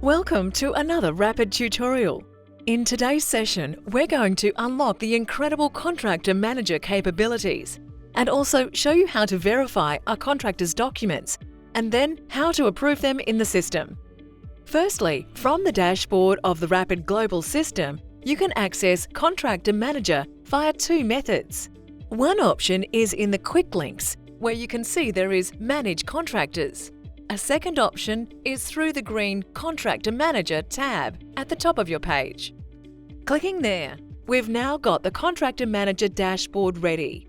Welcome to another Rapid tutorial. In today's session, we're going to unlock the incredible Contractor Manager capabilities and also show you how to verify a contractor's documents and then how to approve them in the system. Firstly, from the dashboard of the Rapid Global system, you can access Contractor Manager via two methods. One option is in the quick links, where you can see there is Manage Contractors. A second option is through the green Contractor Manager tab at the top of your page. Clicking there, we've now got the Contractor Manager dashboard ready.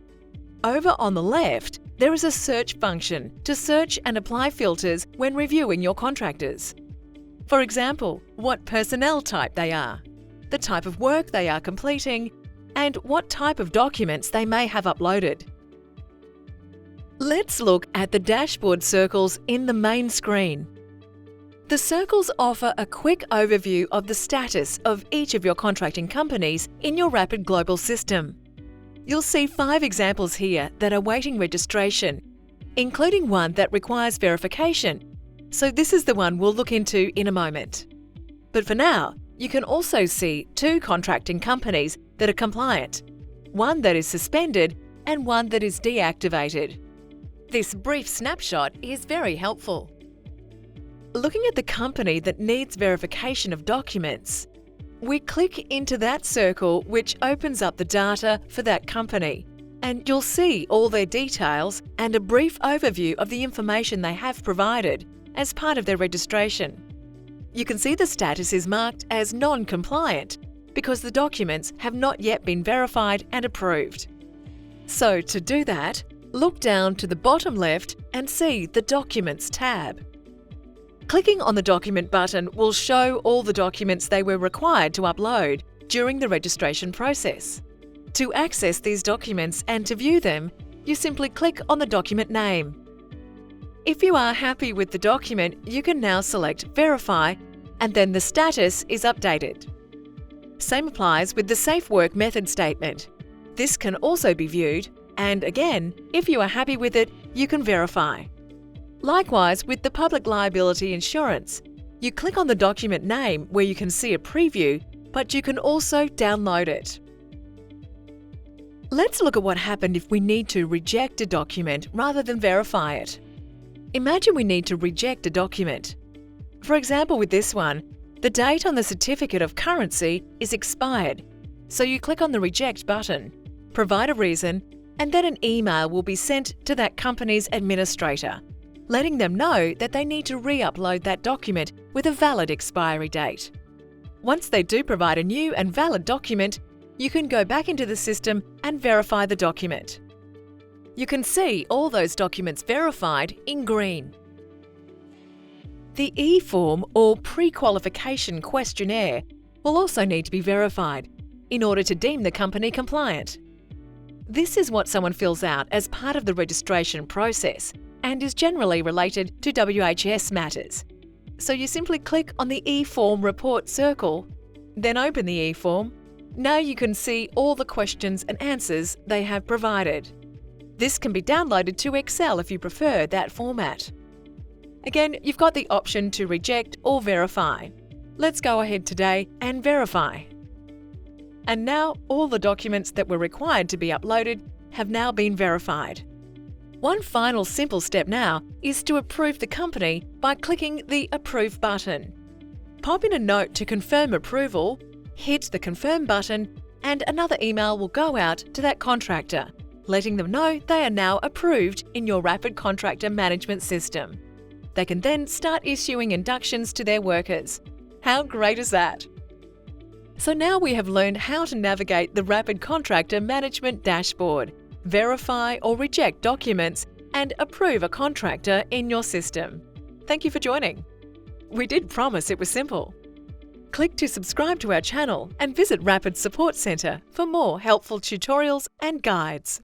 Over on the left, there is a search function to search and apply filters when reviewing your contractors. For example, what personnel type they are, the type of work they are completing, and what type of documents they may have uploaded. Let's look at the dashboard circles in the main screen. The circles offer a quick overview of the status of each of your contracting companies in your Rapid Global system. You'll see 5 examples here that are waiting registration, including one that requires verification, so this is the one we'll look into in a moment. But for now, you can also see 2 contracting companies that are compliant, one that is suspended and one that is deactivated. This brief snapshot is very helpful. Looking at the company that needs verification of documents, we click into that circle which opens up the data for that company, and you'll see all their details and a brief overview of the information they have provided as part of their registration. You can see the status is marked as non-compliant because the documents have not yet been verified and approved. So to do that, look down to the bottom left and see the Documents tab. Clicking on the Document button will show all the documents they were required to upload during the registration process. To access these documents and to view them, you simply click on the document name. If you are happy with the document, you can now select Verify, and then the status is updated. Same applies with the Safe Work method statement. This can also be viewed, and again, if you are happy with it, you can verify. Likewise, with the Public Liability Insurance, you click on the document name where you can see a preview, but you can also download it. Let's look at what happened if we need to reject a document rather than verify it. Imagine we need to reject a document. For example, with this one, the date on the certificate of currency is expired, so you click on the Reject button, provide a reason, and then an email will be sent to that company's administrator, letting them know that they need to re-upload that document with a valid expiry date. Once they do provide a new and valid document, you can go back into the system and verify the document. You can see all those documents verified in green. The E-form or Prequalification questionnaire will also need to be verified in order to deem the company compliant. This is what someone fills out as part of the registration process and is generally related to WHS matters. So you simply click on the E-form report circle, then open the E-form. Now you can see all the questions and answers they have provided. This can be downloaded to Excel if you prefer that format. Again, you've got the option to reject or verify. Let's go ahead today and verify. And now all the documents that were required to be uploaded have now been verified. One final simple step now is to approve the company by clicking the Approve button. Pop in a note to confirm approval, hit the Confirm button, and another email will go out to that contractor, letting them know they are now approved in your Rapid Contractor Management system. They can then start issuing inductions to their workers. How great is that? So now we have learned how to navigate the Rapid Contractor Management dashboard, verify or reject documents, and approve a contractor in your system. Thank you for joining. We did promise it was simple. Click to subscribe to our channel and visit Rapid Support Centre for more helpful tutorials and guides.